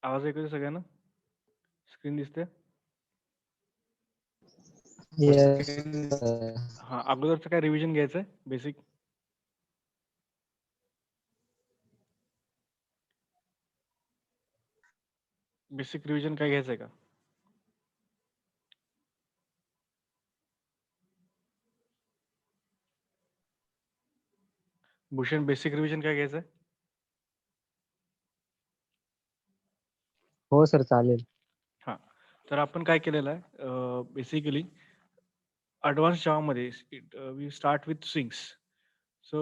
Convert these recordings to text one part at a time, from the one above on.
आवाज ऐकू येतो सगळ्यांना? स्क्रीन दिसते? Yes. हां, अगोदरचं काय रिव्हिजन घ्यायचंय बेसिक? बेसिक रिव्हिजन काय घ्यायचंय का? भूषण बेसिक रिव्हिजन काय घ्यायचंय? हो सर चालेल. हां. तर आपण काय केलेलं आहे बेसिकली advanced Java मध्ये we start with swings. So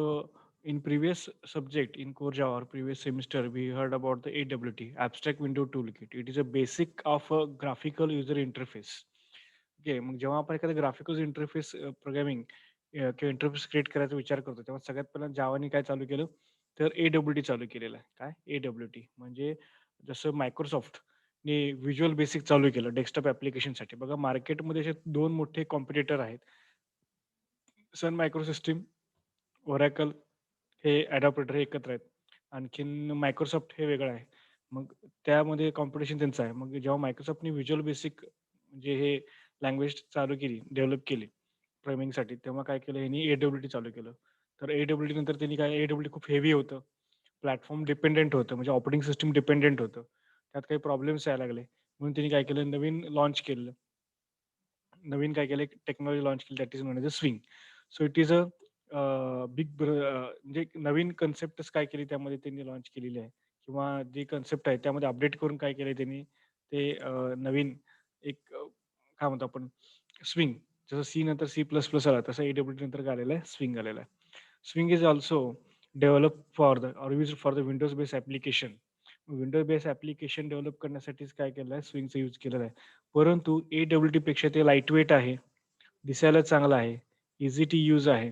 in previous subject in core Java or previous semester we heard about the AWT abstract window toolkit. It is a basic of a graphical user interface. Okay, मग जेव्हा आपण एखादा graphical interface programming किंवा interface create करायचा विचार करतो तेव्हा सगळ्यात पहिला जावानी काय चालू केलं तर AWT चालू केलेलं आहे. काय AWT म्हणजे जसं मायक्रोसॉफ्ट ने व्हिज्युअल बेसिक चालू केलं डेस्कटॉप ॲप्लिकेशनसाठी. बघा मार्केटमध्ये असे 2 मोठे कॉम्पिटिटर आहेत. सन मायक्रोसिस्टम, ओरॅकल हे अडॉप्टर हे एकत्र आहेत. आणखीन मायक्रोसॉफ्ट हे वेगळं आहे. मग त्यामध्ये कॉम्पिटिशन त्यांचं आहे. मग जेव्हा मायक्रोसॉफ्टने व्हिज्युअल बेसिक म्हणजे हे लँग्वेज चालू केली, डेव्हलप केली प्रोग्रामिंगसाठी, तेव्हा काय केलं ह्यांनी AWT चालू केलं. तर AWT नंतर त्यांनी काय AWT खूप हेवी होतं. प्लॅटफॉर्म डिपेंडंट होतं म्हणजे ऑपरेटिंग सिस्टम डिपेंडंट होतं. त्यात काही प्रॉब्लेम्स यायला लागले. म्हणून त्यांनी काय केलं नवीन लॉन्च केलं. नवीन काय केलं टेक्नॉलॉजी लॉन्च केली that is non as a swing. So it is a म्हणजे एक नवीन कन्सेप्टच काय केली त्यामध्ये त्यांनी लॉन्च केलेली आहे किंवा जी कन्सेप्ट आहे त्यामध्ये अपडेट करून काय केलंय त्यांनी ते नवीन एक काय म्हणतो आपण स्विंग जसं सी नंतर C++ आला तसं AWT नंतर काय आलेलं आहे स्विंग आलेलं आहे. Swing is also develop for the or use for the Windows base application. Windows base application develop करण्यासाठीच काय केलं आहे स्विंगचा यूज केलेला आहे. परंतु AWT पेक्षा ते लाईट वेट आहे, दिसायला चांगलं आहे, ईझी टू यूज आहे,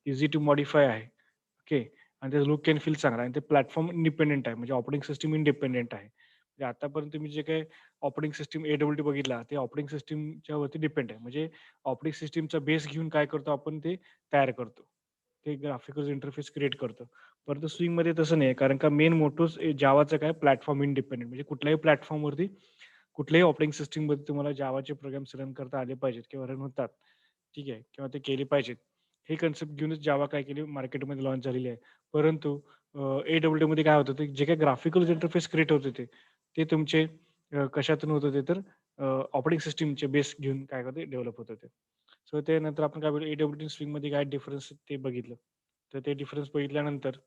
ईझी टू मॉडिफाय आहे. ओके. आणि त्याचा लूक अँड फील चांगला आहे आणि ते प्लॅटफॉर्म इंडिपेंडंट आहे म्हणजे ऑपरेटिंग सिस्टम इंडिपेंडंट आहे. म्हणजे आतापर्यंत तुम्ही जे काही ऑपरेटिंग सिस्टम AWT बघितला ते ऑपरेटिंग सिस्टमच्या वरती डिपेंड आहे. म्हणजे ऑपरेटिंग सिस्टमचा बेस घेऊन काय करतो आपण ते तयार करतो. ते ग्राफिकल इंटरफेस क्रिएट करतो. परंतु स्विंगमध्ये तसं नाही आहे कारण का मेन मोटोच जावाचं काय प्लॅटफॉर्म इंडिपेंडंट म्हणजे कुठल्याही प्लॅटफॉर्मवरती कुठल्याही ऑपरेटिंग सिस्टममध्ये तुम्हाला जावाचे प्रोग्राम्स रन करता आले पाहिजेत किंवा रन होतात. ठीक आहे किंवा ते केले पाहिजेत. हे कन्सेप्ट घेऊनच जावा काय केली मार्केटमध्ये लॉन्च झालेली आहे. परंतु AWTमध्ये काय होतं ते जे काही ग्राफिकल इंटरफेस क्रिएट होत होते, ते तुमचे कशातून होत होते तर ऑपरेटिंग सिस्टमचे बेस घेऊन काय करते डेव्हलप होत होते. सो ते नंतर आपण काय बघितलं AWT स्विंगमध्ये काय डिफरन्स ते बघितलं. तर ते डिफरन्स बघितल्यानंतर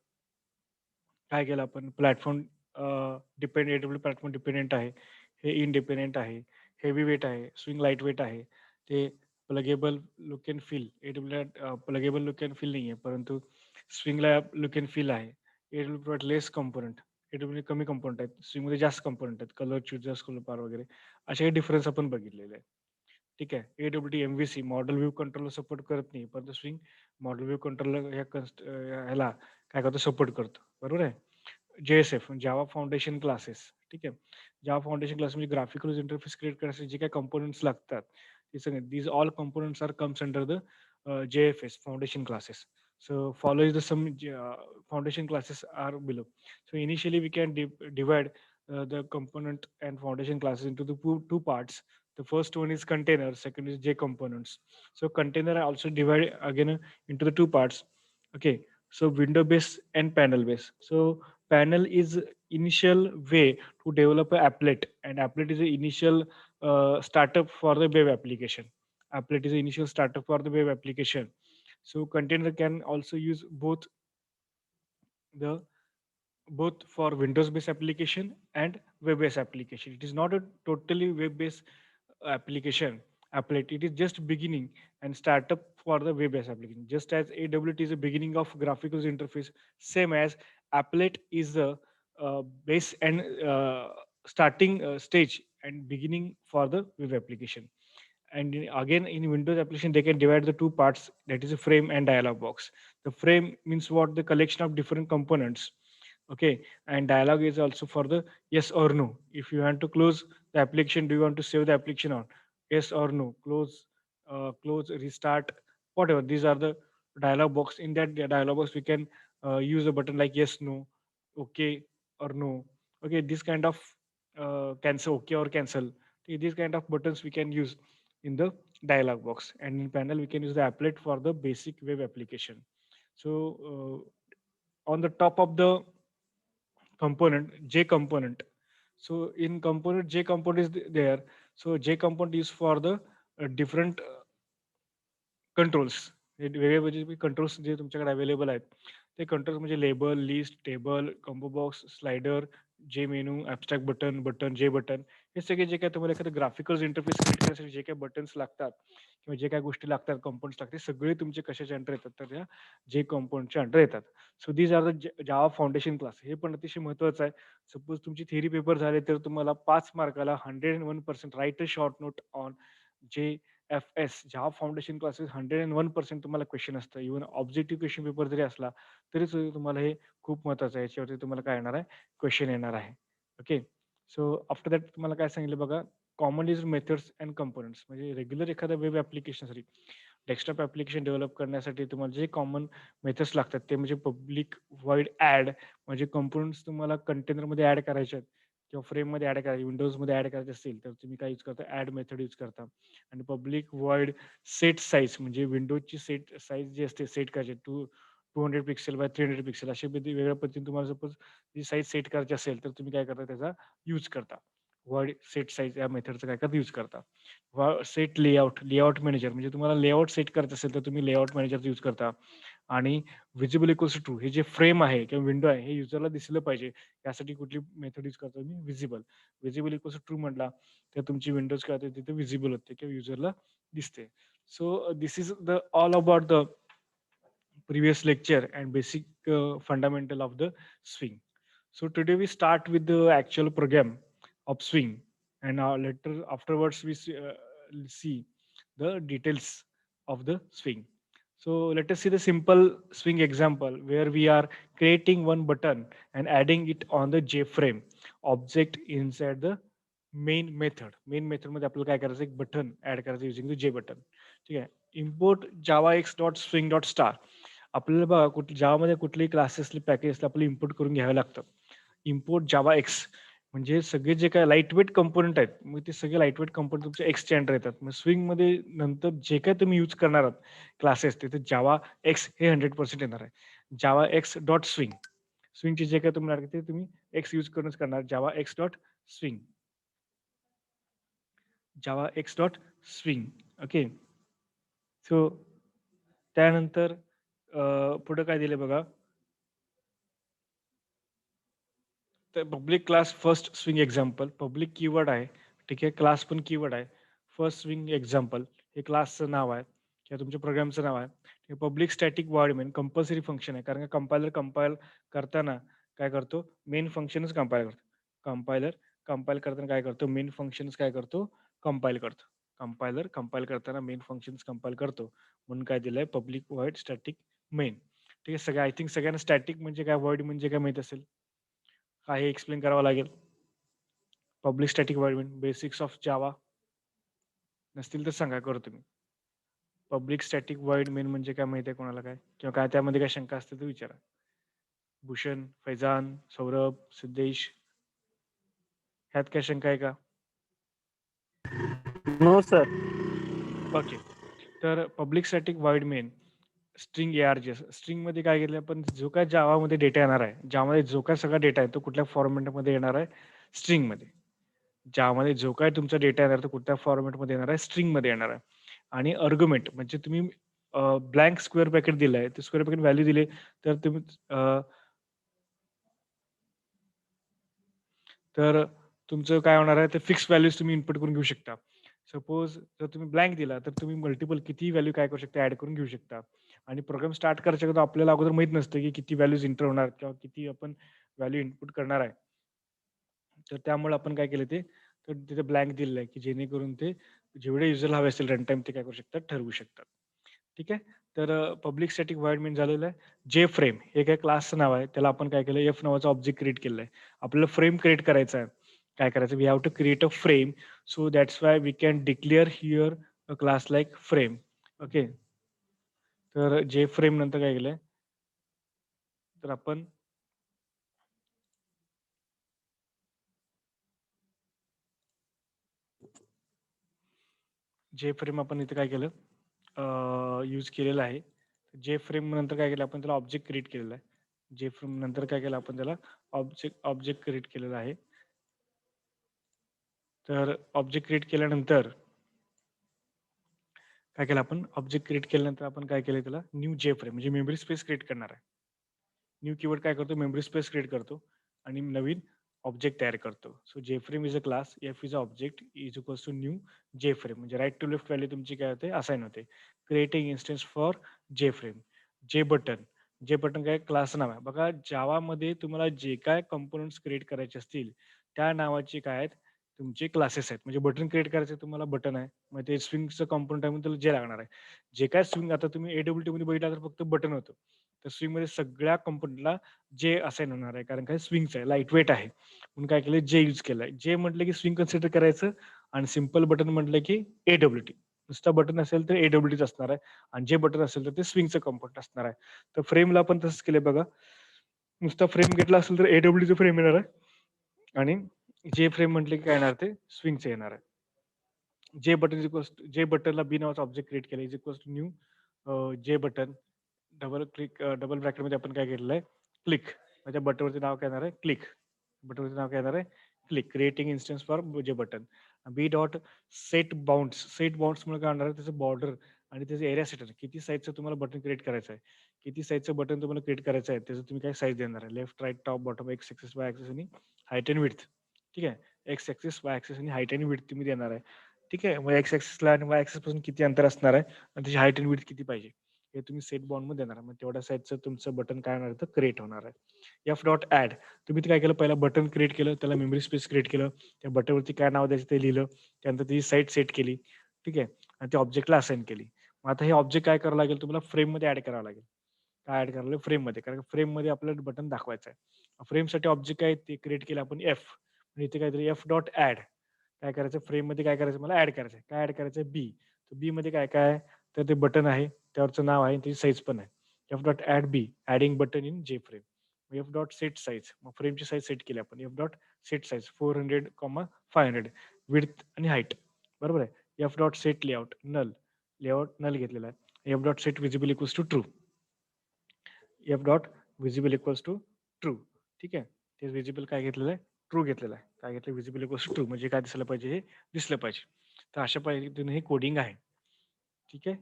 काय केलं आपण प्लॅटफॉर्म AWT प्लॅटफॉर्म डिपेंडंट आहे. हे इंडिपेंडंट आहे. हेवी वेट आहे. स्विंग लाईट वेट आहे. ते pluggable look and feel pluggable look and feel नाहीये, परंतु स्विंगला लूक अँड फील आहे. AWT प्रोव्हाईड लेस कंपोनंट. AWT कमी कंपोनंट आहेत. स्विंगमध्ये जास्त कंपोनंट आहेत. कलर चूजर्स, कलर बार वगैरे असे काही डिफरन्स आपण बघितलेले आहेत. ठीक आहे. AWT MVC model view controller support करत नाही, परंतु स्विंग मॉडेल व्ह्यू कंट्रोलर ह्याला काय करतो सपोर्ट करतो. बरोबर आहे? JSF जावा फाउंडेशन क्लासेस. ठीक आहे. जावा फाउंडेशन क्लास म्हणजे ग्राफिकल इंटरफेस क्रिएट करण्यासाठी जे काही कंपोनंट्स लागतात, ते सगळे these all components are comes under the JFS foundation classes. So follow is the some foundation classes are below. So initially we can divide the component and foundation classes into the two parts. The first one is container, second is J components. So container are also divided again into the two parts. Okay. So window based and panel based. So panel is initial way to develop a applet, and applet is the initial startup for the web application. Applet is the initial startup for the web application. So container can also use the both for Windows-based application and web-based application. It is not a totally web-based application applet. It is just beginning and startup for the web-based application. Just as AWT is the beginning of graphical interface, same as applet is the base and starting stage and beginning for the web application. And again in Windows application they can divide the two parts, that is a frame and dialog box. The frame means what, the collection of different components. Okay. And dialog is also for the yes or no. If you want to close the application, do you want to save the application on yes or no, close, close, restart, whatever, these are the dialog box. In that dialog box we can use a button like yes, no, okay, or no. Okay, this kind of cancel, okay or cancel. These kind of buttons we can use in the dialog box, and in panel we can use the applet for the basic web application. So on the top of the component, J component. So in component, J component is there. So J component is for the different controls. हे वेगळे जे controls जे तुमच्याकडे available आहेत, ते controls म्हणजे label, list, table, combo box, slider, जे menu, abstract button, button, J button, हे सगळे जे काही तुम्हाला एखादं ग्राफिकल इंटरफेस क्रिएट करण्यासाठी जे काही बटन्स लागतात किंवा जे काही गोष्टी लागतात, कंपोनंट्स लागतात, ते सगळे तुमचे कशाच्या अंडर येतात, तर त्या जे कंपोनंटच्या अंडर येतात. So these are the Java foundation class. हे पण अतिशय महत्त्वाचं आहे. सपोज तुमची थिअरी पेपर झाले, तर तुम्हाला 5 मार्काला 101% right a short note on JFS, Java foundation classes 101% तुम्हाला क्वेश्चन असतं. इव्हन ऑब्जेक्टिव्ह क्वेश्चन पेपर जरी असला, तरी सुद्धा तुम्हाला हे खूप महत्त्वाचं आहे. याच्यावरती तुम्हाला काय येणार आहे, क्वेश्चन येणार आहे. ओके. सो आफ्टर दॅट तुम्हाला काय सांगितलं बघा, common use methods and components. म्हणजे रेग्युलर एखाद्या वेब ॲप्लिकेशनसाठी, डेस्कटॉप ॲप्लिकेशन डेव्हलप करण्यासाठी तुम्हाला जे कॉमन मेथड्स लागतात, ते म्हणजे पब्लिक व्हॉइड ॲड, म्हणजे कंपोनंट्स तुम्हाला कंटेनरमध्ये ॲड करायचे आहेत किंवा फ्रेममध्ये ॲड करायचे, विंडोजमध्ये ॲड करायचे असतील, तर तुम्ही काय यूज करता, ॲड मेथड यूज करता. आणि पब्लिक व्हॉइड सेट साइज, म्हणजे विंडोजची सेट साइज जी असते सेट करायची 200 पिक्सेल बाय 300 पिक्सेल, अशी वेगळ्या पद्धतीने तुम्हाला सपोज जी साइज सेट करायची असेल, तर तुम्ही काय करता, त्याचा यूज करता. व्हॉइड सेट साइज या मेथडचा काय करता, यूज करता. सेट लेआउट मॅनेजर, म्हणजे तुम्हाला लेआउट सेट करायचं असेल, तर तुम्ही लेआउट मॅनेजरचा यूज करता. आणि व्हिजिबल इक्वल्स टू ट्रू, हे जे फ्रेम आहे किंवा विंडो आहे, हे युजरला दिसलं पाहिजे, यासाठी कुठली मेथड यूज करतो मी, visible. Visible equals to true म्हटला, तर तुमची विंडोज काय होते, तिथे व्हिजिबल होते किंवा युजरला दिसते. So this is the all about the previous lecture and basic fundamental of the swing. So today we start with the actual program of swing, and later afterwards we see the details of the swing. So let us see the simple swing example where we are creating one button and adding it on the JFrame object inside the main method. Main मेथडमध्ये आपल्याला काय करायचं, एक button add करायचं using the जे button. ठीक आहे. Import Java X dot swing dot star. आपल्याला बघा जावामध्ये कुठलेही क्लासेसले पॅकेज असले आपल्याला इम्पोर्ट करून घ्यावे लागतं. इम्पोर्ट जावा एक्स म्हणजे सगळे जे काही लाईटवेट कंपोनंट आहेत, मग ते सगळे लाईटवेट कंपोनंट तुमच्या एक्सच्या अंडर येतात. मग स्विंगमध्ये नंतर जे काही तुम्ही यूज करणार आहात क्लासेस, तिथे जावा एक्स हे 100% येणार आहे. Java X dot swing. स्विंगचे जे काही तुम्ही ते तुम्ही एक्स यूज करूनच करणार. Java X dot swing. Java X dot swing. Okay. So त्यानंतर पुढे काय दिले बघा. तर public class first swing example. Public keyword आहे. ठीक आहे. क्लास पण कीवर्ड आहे. फर्स्ट स्विंग एक्झाम्पल हे क्लासचं नाव आहे किंवा तुमच्या प्रोग्रामचं नाव आहे. Public static void main compulsory function आहे. कारण कंपाईल करताना काय करतो, मेन फंक्शनच कंपाईल करतो. कंपायलर कंपाईल करताना काय करतो, मेन फंक्शनच काय करतो, कंपाईल करतो. कंपायलर कंपाईल करताना मेन फंक्शन्स कंपाईल करतो. म्हणून काय दिलंय, पब्लिक व्हॉइड स्टॅटिक मेन. ठीक आहे. सगळं आय थिंक सगळ्यांना स्टॅटिक म्हणजे काय, व्हॉइड म्हणजे काय माहित असेल. काही एक्सप्लेन करावं लागेल. Public static void main, basics of Java. नसतील तर सांगा, करतो मी. पब्लिक स्टॅटिक व्हॉइड मेन म्हणजे काय माहिती आहे कोणाला, काय किंवा काय त्यामध्ये काय शंका असते तर विचारा. भूषण, फैजान, सौरभ, सिद्धेश, ह्यात काय शंका आहे का? No sir. ओके. तर public static void main string ARGS. स्ट्रिंगमध्ये काय केलं आपण, जो काय जावामध्ये डेटा येणार आहे, ज्यामध्ये जो काय सगळा डेटा आहे तो कुठल्या फॉर्मॅटमध्ये येणार आहे, स्ट्रिंगमध्ये. ज्यामध्ये जो काही तुमचा डेटा येणार तो कुठल्या फॉर्मॅटमध्ये येणार आहे, स्ट्रिंगमध्ये येणार आहे. आणि आर्ग्युमेंट म्हणजे तुम्ही ब्लँक स्क्वेअर ब्रॅकेट दिलाय, ते स्क्वेअर ब्रॅकेट व्हॅल्यू दिले, तर तुम्ही तर तुमचं काय होणार आहे, ते फिक्स व्हॅल्यूज तुम्ही इनपुट करून घेऊ शकता. सपोज जर तुम्ही ब्लँक दिला, तर तुम्ही मल्टिपल किती व्हॅल्यू काय करू शकता, ऍड करून घेऊ शकता. आणि प्रोग्राम स्टार्ट करायच्या अगोदर आपल्याला अगोदर माहित नसतं की किती व्हॅल्यूज एंटर होणार किंवा किती आपण व्हॅल्यू इनपुट करणार आहे. तर त्यामुळे आपण काय केलं ते, तर तिथे ब्लँक दिलेलं आहे की जेणेकरून ते जेवढे युजरला हवे असेल रन टाइम ते काय करू शकतात, ठरवू शकतात. ठीक आहे. तर पब्लिक स्टॅटिक व्हॉइड मेन झालेलं आहे. जे फ्रेम हे काय क्लासचं नाव आहे, त्याला आपण काय केलं, एफ नावाचा ऑब्जेक्ट क्रिएट केलेला आहे. आपल्याला फ्रेम क्रिएट करायचा आहे. काय करायचं, we have to create a frame. So that's why we can declare here a class like frame. Okay. तर जे फ्रेम नंतर काय केलंय, तर आपण जे फ्रेम आपण इथे काय केलं यूज केलेलं आहे. जे फ्रेम नंतर काय केलं आपण त्याला ऑब्जेक्ट क्रिएट केलेला आहे. जे फ्रेम नंतर काय केलं आपण त्याला ऑब्जेक्ट ऑब्जेक्ट क्रिएट केलेला आहे. तर ऑब्जेक्ट क्रिएट केल्यानंतर काय केलं आपण ऑब्जेक्ट क्रिएट केल्यानंतर आपण काय केलं त्याला न्यू जे फ्रेम म्हणजे मेमरी स्पेस क्रिएट करणार आहे. न्यू कीवर्ड काय करतो मेमरी स्पेस क्रिएट करतो आणि नवीन ऑब्जेक्ट तयार करतो. So J frame is a class, F is a object, is equals to new J frame म्हणजे राईट टू लेफ्ट व्हॅल्यू तुमची काय होते असाइन होते. Creating instance for J frame. J button, J button काय class नाव आहे. बघा जावामध्ये तुम्हाला जे काय कंपोनंट्स क्रिएट करायचे असतील त्या नावाचे काय आहेत तुमचे क्लासेस आहेत. म्हणजे बटन क्रिएट करायचं तुम्हाला बटन आहे. मग ते स्विंगचं कंपोनंट आहे म्हणून त्याला जे लागणार आहे. जे काय स्विंग आता तुम्ही AWT मध्ये बघितला तर फक्त बटन होतं. तर स्विंगमध्ये सगळ्या कंपोनंटला जे असाइन होणार आहे. कारण काय स्विंगचं आहे, लाईट वेट आहे. म्हणून काय केलं जे यूज केलंय. जे म्हटलं की स्विंग कन्सिडर करायचं आणि सिंपल बटन म्हटलं की AWT. नुसतं बटन असेल तर AWTच असणार आहे आणि जे बटन असेल तर ते स्विंगचं कंपोनंट असणार आहे. तर फ्रेमला पण तसंच केलंय बघा. नुसता फ्रेम घेतला असेल तर AWTचं फ्रेम येणार आहे आणि जे फ्रेम म्हटले की काय येणार ते स्विंगचं येणार आहे. जे बटन इज इक्वल्स जे बटनला बी नावाचा ऑब्जेक्ट क्रिएट केला is equals to new J button double ब्रॅकेटमध्ये आपण काय केलेलं आहे क्लिक माझ्या बटनवरती नाव काय येणार आहे क्लिक बटनवरती नाव काय येणार आहे क्लिक क्रिएटिंग इन्स्टन्स फॉर जे बटन बी डॉट सेट बाउंड्समुळे काय होणार आहे त्याचं बॉर्डर आणि त्याचं एरिया सेट किती साईजचं तुम्हाला बटन क्रिएट करायचं आहे किती साईजचं बटन तुम्हाला क्रिएट करायचं आहे त्याचं तुम्ही काय साईज देणार आहे left right top bottom X axis Y axis आणि हाईट अँड विड्थ ठीक आहे एक्स ॲक्सिस वाय ॲक्सिस आणि हाईट अँड विड्थ तुम्ही देणार आहे ठीक आहे मग एक्स ॲक्सिसला आणि वाय ॲक्सिस पासून किती अंतर असणार आहे आणि त्याची हाईट अँड विड्थ किती पाहिजे हे तुम्ही सेट बॉन्डमध्ये देणार मग तेवढ्या साईजचं तुमचं बटन काय होणार तर क्रिएट होणार आहे एफ डॉट ॲड तुम्ही ते काय केलं पहिला बटन क्रिएट केलं त्याला मेमरी स्पेस क्रिएट केलं त्या बटनवरती काय नाव द्यायचं ते लिहिलं त्यानंतर त्याची साईट सेट केली ठीक आहे आणि त्या ऑब्जेक्टला असाइन केली मग आता हे ऑब्जेक्ट काय करावं लागेल तुम्हाला फ्रेममध्ये ॲड करावं लागेल काय ॲड करावं लागेल फ्रेममध्ये कारण फ्रेममध्ये आपल्याला बटन दाखवायचं आहे फ्रेमसाठी ऑब्जेक्ट काय ते क्रिएट केलं आपण एफ म्हणजे इथे काहीतरी एफ डॉट ॲड काय करायचं फ्रेममध्ये काय करायचं मला ॲड करायचं काय ॲड करायचं बी तर बी मध्ये काय काय आहे तर ते बटन आहे त्यावरचं नाव आहे त्याची साईज पण आहे F dot add B adding button in जे frame F dot set size मग फ्रेमची साईज सेट केली आपण F dot set size 400,500 width आणि हाईट बरोबर आहे F dot set layout layout null घेतलेला आहे F dot set visible equals to true F dot visible equals to true ठीक आहे ते विजिबल काय घेतलेलं आहे ट्रू घेतलेलं आहे काय घेतलं विजिबल इक्वल्स टू ट्रू म्हणजे काय दिसलं पाहिजे हे दिसलं पाहिजे तर अशा पद्धतीने हे कोडिंग आहे ठीक आहे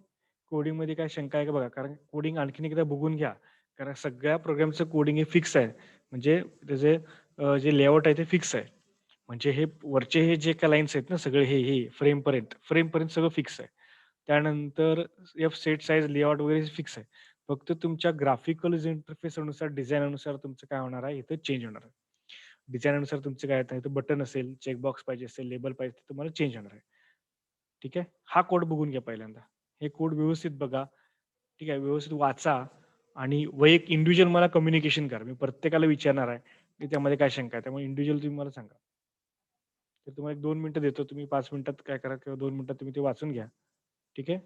कोडिंगमध्ये काय शंका आहे का बघा कारण कोडिंग आणखीन एकदा बघून घ्या कारण सगळ्या प्रोग्रामचं कोडिंग हे फिक्स आहे म्हणजे त्याचे जे लेआउट आहे ते फिक्स आहे म्हणजे हे वरचे हे जे काय लाईन्स आहेत ना सगळे हे फ्रेमपर्यंत सगळं फिक्स आहे त्यानंतर एफ सेट साईज लेआउट वगैरे फिक्स आहे फक्त तुमच्या ग्राफिकल इंटरफेस अनुसार डिझाईन अनुसार तुमचं काय होणार आहे इथं चेंज होणार आहे डिझाईन अनुसार तुमचं काय आहे बटन असेल चेकबॉक्स पाहिजे असेल लेबल पाहिजे तर तुम्हाला चेंज होणार आहे ठीक आहे हा कोड बघून घ्या पहिल्यांदा हे कोड व्यवस्थित बघा ठीक आहे व्यवस्थित वाचा आणि वैयक्तिक इंडिव्हिज्युअल मला कम्युनिकेशन करा मी प्रत्येकाला विचारणार आहे की त्यामध्ये काय शंका आहे त्यामुळे इंडिव्हिज्युअल तुम्ही मला सांगा तर तुम्हाला एक 2 मिनिटं देतो तुम्ही 5 मिनिटात काय करा किंवा 2 मिनिटात तुम्ही ते वाचून घ्या ठीक आहे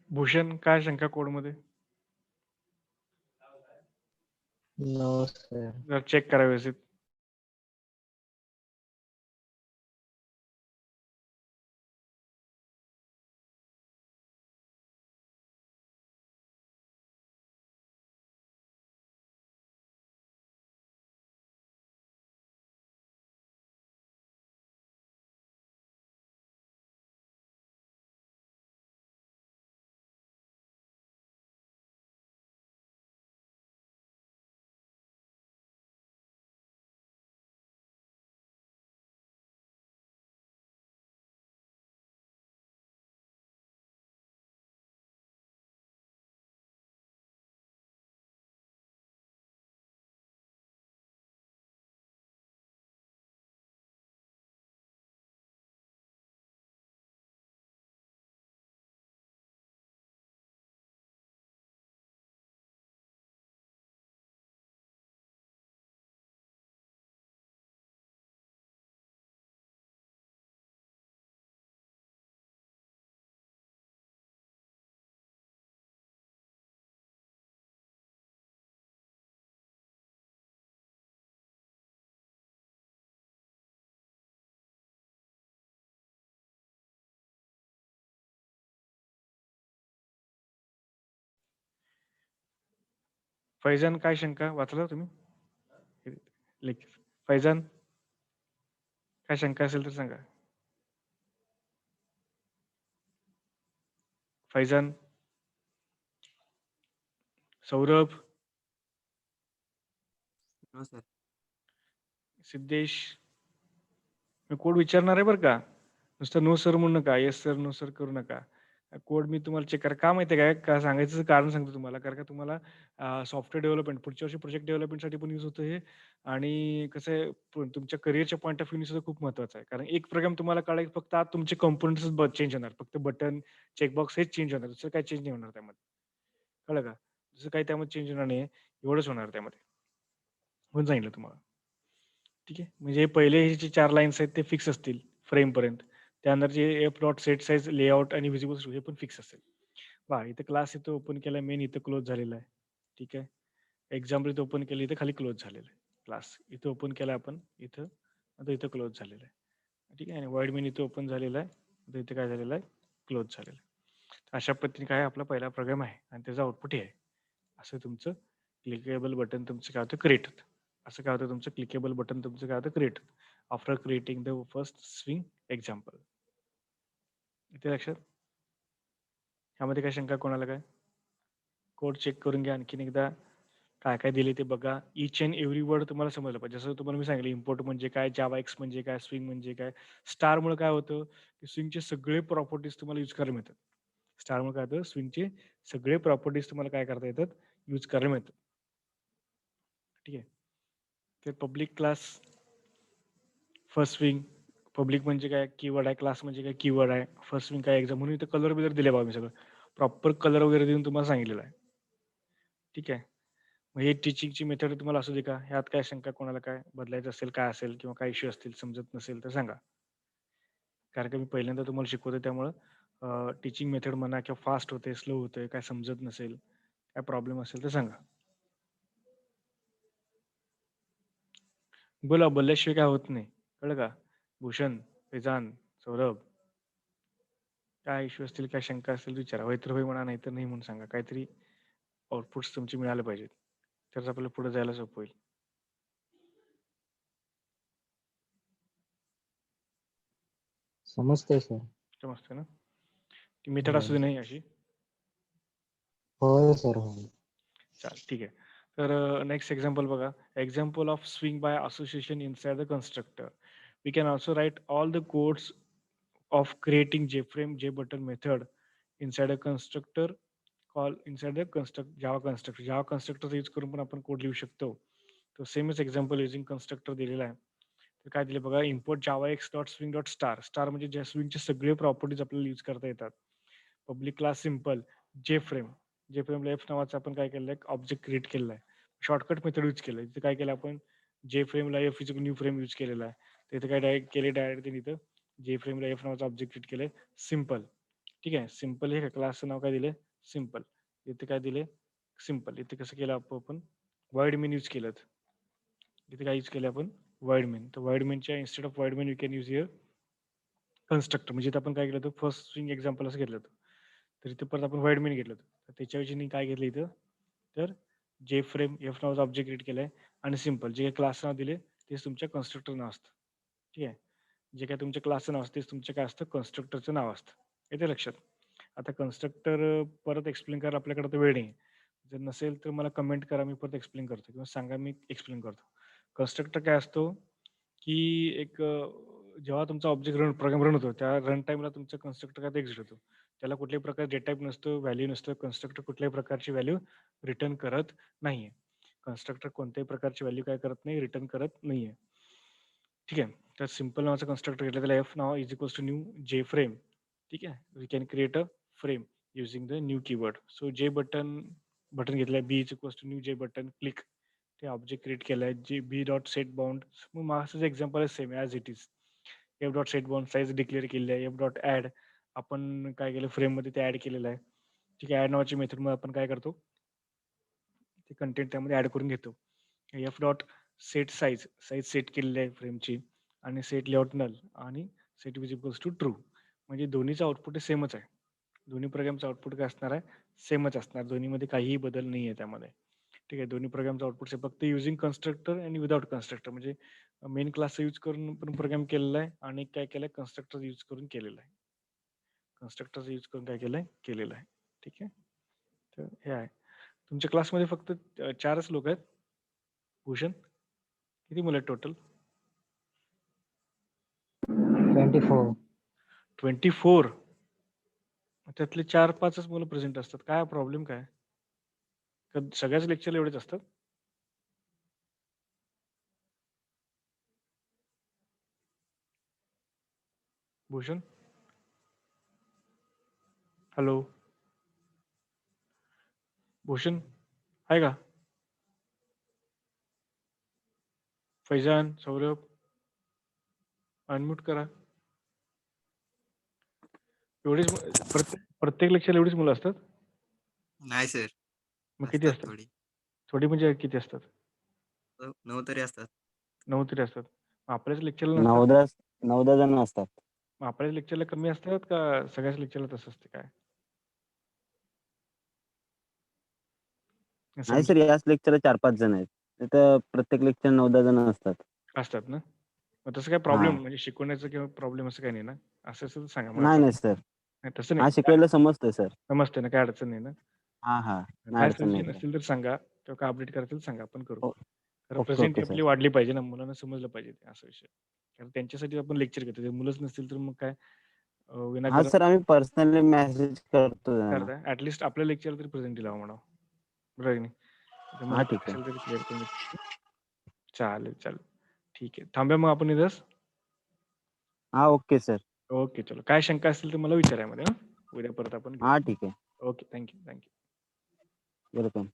भूषण काय शंका कोडमध्ये नमस्कार जरा चेक करा व्यवस्थित फैजान काय शंका वाचलं तुम्ही? लेख फैजान काय शंका असेल तर सांगा. Faizan, Saurabh, no sir. सिद्धेश. मी कोड विचारणार आहे बरं का. नुसतं नो सर म्हणू नका. येस सर, नो सर करू नका. कोड मी तुम्हाला चेक करा. का माहिती आहे काय? का सांगायचं कारण सांगतो तुम्हाला. कारण का तुम्हाला सॉफ्टवेअर डेव्हलपमेंट पुढच्या वर्षी प्रोजेक्ट डेव्हलपमेंटसाठी पण यूज होतं हे आणि कसं आहे तुमच्या करिअरच्या पॉइंट ऑफ व्ह्यूने सुद्धा खूप महत्त्वाचं आहे. कारण एक प्रोग्राम तुम्हाला काढायला फक्त आत तुमचे कंपोनंट्सच चेंज होणार. फक्त बटन, चेकबॉक्स हेच चेंज होणार. दुसरं काही चेंज नाही होणार त्यामध्ये. कळलं का? दुसरं काही त्यामध्ये चेंज होणार नाही. एवढंच होणार त्यामध्ये. म्हणून सांगितलं तुम्हाला. ठीक आहे. म्हणजे पहिले हे जे 4 लाईन्स आहेत ते फिक्स असतील फ्रेमपर्यंत. त्यानंतर जे F dot set size, layout आणि व्हिजिबल हे पण फिक्स असेल. पहा इथं क्लास इथं ओपन केलाय, मेन इथं क्लोज झालेला आहे. ठीक आहे. एक्झाम्पल इथं ओपन केलं, इथं खाली क्लोज झालेलं आहे. क्लास इथं ओपन केला आपण, इथं आता इथं क्लोज झालेलं आहे. ठीक आहे. आणि वाईड मेन इथं ओपन झालेला आहे. आता इथं काय झालेलं आहे? क्लोज झालेलं आहे. अशा पद्धतीने काय आपला पहिला प्रोग्राम आहे आणि त्याचं आउटपुट हे आहे. असं तुमचं क्लिकेबल बटन तुमचं काय होतं क्रिएट होतं. असं काय होतं तुमचं क्लिकेबल बटन तुमचं काय होतं क्रिएट होतं. After creating the first swing example. इथे लक्षात? ह्यामध्ये काय शंका कोणाला काय? कोड चेक करून घ्या आणखीन एकदा. काय काय दिले ते बघा. ईच अँड एव्हरी वर्ड तुम्हाला समजलं पाहिजे. जसं तुम्हाला मी सांगितलं इम्पोर्ट म्हणजे काय, जावा एक्स म्हणजे काय, स्विंग म्हणजे काय. स्टारमुळे काय होतं, की स्विंगचे सगळे प्रॉपर्टीज तुम्हाला यूज करायला मिळतात. स्टारमुळे काय होतं, स्विंगचे सगळे प्रॉपर्टीज तुम्हाला काय करता येतात, यूज करायला मिळतात. ठीक आहे. ते public class, first swing, public म्हणजे काय कीवर्ड आहे, क्लास म्हणजे काय कीवर्ड आहे, फर्स्ट स्विंग काय एक्झाम म्हणून इथं कलर बिलर दिले बघा मी सगळं. प्रॉपर कलर वगैरे देऊन तुम्हाला सांगितलेलं आहे. ठीक आहे. मग हे टीचिंगची मेथड तुम्हाला असू दे का? ह्यात काय शंका कोणाला काय बदलायचं असेल, काय असेल किंवा काय इश्यू असतील, समजत नसेल तर सांगा. कारण का मी पहिल्यांदा तुम्हाला शिकवतो त्यामुळं टीचिंग मेथड म्हणा किंवा फास्ट होते, स्लो होते, काय समजत नसेल, काय प्रॉब्लेम असेल तर सांगा. बोला, बोलल्याशिवाय काय होत नाही. कळलं का? भूषण, फैजान, सौरभ, काय इश्यू असतील, काय शंका असतील विचारा. होय तर होय म्हणा, नाही तर नाही म्हणून सांगा. काहीतरी आउटपुट्स तुमचे मिळाले पाहिजेत. तरच आपल्याला पुढे जायला सोपं होईल. समजतंय सर. समजतं ना? ती मेथड होय. असू दे नाही अशी. होय सर होय. चालेल, ठीक आहे. तर नेक्स्ट एक्झाम्पल बघा. Example of swing by association inside the constructor. We can also write all the codes of creating JFrame, JButton method inside a constructor call inside the Java constructor. Java कन्स्ट्रक्टरचा use करून पण आपण code लिहू शकतो. तो सेमच example using constructor दिलेला आहे. तर काय दिले बघा, import Java X dot swing dot star. Star म्हणजे ज्या स्विंगचे सगळे प्रॉपर्टीज आपल्याला यूज करता येतात. Public class simple, JFrame. JFrameला एफ नावाचा आपण काय केलेलं आहे, ऑब्जेक्ट क्रिएट केलेला आहे. शॉर्टकट मेथड यूज केलं. इथे काय केलं आपण, JFrameला F is new frame use केलेला आहे. तर इथे काय डायरेक्ट केले, डायरेक्ट इथं JFrameला एफ नावाचा ऑब्जेक्ट क्रिएट केलंय, सिम्पल. ठीक आहे. सिम्पल हे क्लासचं नाव काय दिले, सिम्पल. इथे काय दिले, सिम्पल. इथे कसं केलं आपण वाईड मेन यूज केलं. इथे काय यूज केलं आपण, वाईड मेन. तर वाईड मेनच्या instead of void main you can use here constructor. म्हणजे इथं आपण काय केलं होतं, फर्स्ट स्विंग एक्झाम्पल असं घेतलं होतं. तर इथे परत आपण वाईड मेन घेतलं होतं. तर त्याच्याऐवजी काय घेतलं इथं, तर JFrame एफ नावाचा ऑब्जेक्ट क्रिएट केलाय आणि सिम्पल जे क्लास नाव दिले तेच तुमच्या कन्स्ट्रक्टर नाव असतं. ठीक आहे. जे काय तुमच्या क्लासचं नाव असतं तेच तुमच्या काय असतं, कन्स्ट्रक्टरचं नाव असतं. येते लक्षात? आता कन्स्ट्रक्टर परत एक्सप्लेन करायला आपल्याकडे तर वेळ नाही. जर नसेल तर मला कमेंट करा, मी परत एक्सप्लेन करतो किंवा सांगा, मी एक्सप्लेन करतो. कन्स्ट्रक्टर काय असतो, की एक जेव्हा तुमचा ऑब्जेक्ट प्रोग्राम रन होतो, त्या रन टाईमला तुमचा कन्स्ट्रक्टर काय एक्झिट होतो. त्याला कुठल्याही प्रकारचे डेटा टाइप नसतो, व्हॅल्यू नसतं. कन्स्ट्रक्टर कुठल्याही प्रकारची व्हॅल्यू रिटर्न करत नाहीये. कन्स्ट्रक्टर कोणत्याही प्रकारची व्हॅल्यू काय करत नाही, रिटर्न करत नाहीये. ठीक आहे. तर सिंपल नावाचा कन्स्ट्रक्टर घेतला, त्याला एफ नाव is equals to new J frame. ठीक आहे. We can create a frame using the new keyword. So J button button घेतलंय, B is equals to new J button click. ते ऑब्जेक्ट क्रिएट केलाय, J बी dot set bound. मग मागचं example आहे same as it is. F dot set bound size declare केलेली आहे. F dot add आपण काय केलं, फ्रेममध्ये ते ॲड केलेलं आहे. ठीक आहे. ॲड नावाची मेथडमध्ये आपण काय करतो, ते कंटेंट त्यामध्ये ॲड करून घेतो. F dot set size, size set केलेली आहे फ्रेमची आणि सेट लेआउट नल आणि सेट विजिबल्स टू ट्रू. म्हणजे दोन्हीचं आउटपुट सेमच आहे. दोन्ही प्रोग्रामचं आउटपुट काय असणार आहे, सेमच असणार. दोन्हीमध्ये काहीही बदल नाही आहे त्यामध्ये. ठीक आहे. दोन्ही प्रोग्रामचं आउटपुट फक्त युजिंग कन्स्ट्रक्टर आणि विदाऊट कन्स्ट्रक्टर म्हणजे मेन क्लासचा यूज करून पण प्रोग्राम केलेला आहे आणि काय केलंय कन्स्ट्रक्टर यूज करून केलेला आहे. कन्स्ट्रक्टरचा यूज करून काय केलंय केलेलं आहे. ठीक आहे. तर हे आहे. तुमच्या क्लासमध्ये फक्त 4च लोक आहेत? भूषण? किती मुलं आहेत टोटल? 24. 24. त्यातले 4-5च मुलं प्रेझेंट असतात. काय प्रॉब्लेम काय? का सगळ्याच लेक्चरला एवढेच असतात? भूषण? हॅलो? भूषण आहे का? फैजान, सौरभ? अनम्यूट करा. एवढीच प्रत्येक लेक्चरला एवढीच मुलं असतात? नाही सर. मग किती असतात असतात? थोडी. थोडी म्हणजे किती असतात? 9 तरी असतात. 9 तरी असतात. मग आपल्याच लेक्चरला नसतात? 9-10 जण असतात. मग आपल्याच लेक्चरला कमी असतात का सगळ्याच लेक्चरला तसं असते काय? नाही सर, याच लेक्चरला 4-5 जण आहेत. तिथं प्रत्येक लेक्चर 9-10 जण असतात. असतात ना? मग तसं काय प्रॉब्लेम म्हणजे शिकवण्याचा किंवा प्रॉब्लेम असं काही नाही ना? असं असेल तर सांगा मला. नाही सर. नाही तसं हा, नाही. शिकवायला समजतंय सर. समजते ना, काही अडचण नाही ना? हां. नाही काय अडचण नाही सजेशन सर. असेल तर सांगा किंवा काय अपडेट करायचं तर सांगा, आपण करू. ओ कारण ओके, प्रेझेंटी ओके सर. आपली वाढली पाहिजे ना, मुलांना समजलं पाहिजे ते असा विषय. कारण त्यांच्यासाठी आपण लेक्चर घेतो. ते मुलंच नसतील तर मग काय हां विनाकारण सर, आम्ही पर्सनली मेसेज करतो त्यांना. करताय. ॲटलीस्ट आपल्या लेक्चरला तरी प्रेझेंटी लावा म्हणावं. बरोबर की नाही? तर मला हां, ठीक आहे. असेल तरी क्लिअर करून देतो. चालेल. ठीक आहे. थांबूया मग आपण इथंच? हां, ओके सर. ओके, चलो. काय शंका असतील तर मला विचारा यामध्ये. उद्या परत आपण घेऊ. हां, ठीक आहे. ओके. Thank you. वेलकम.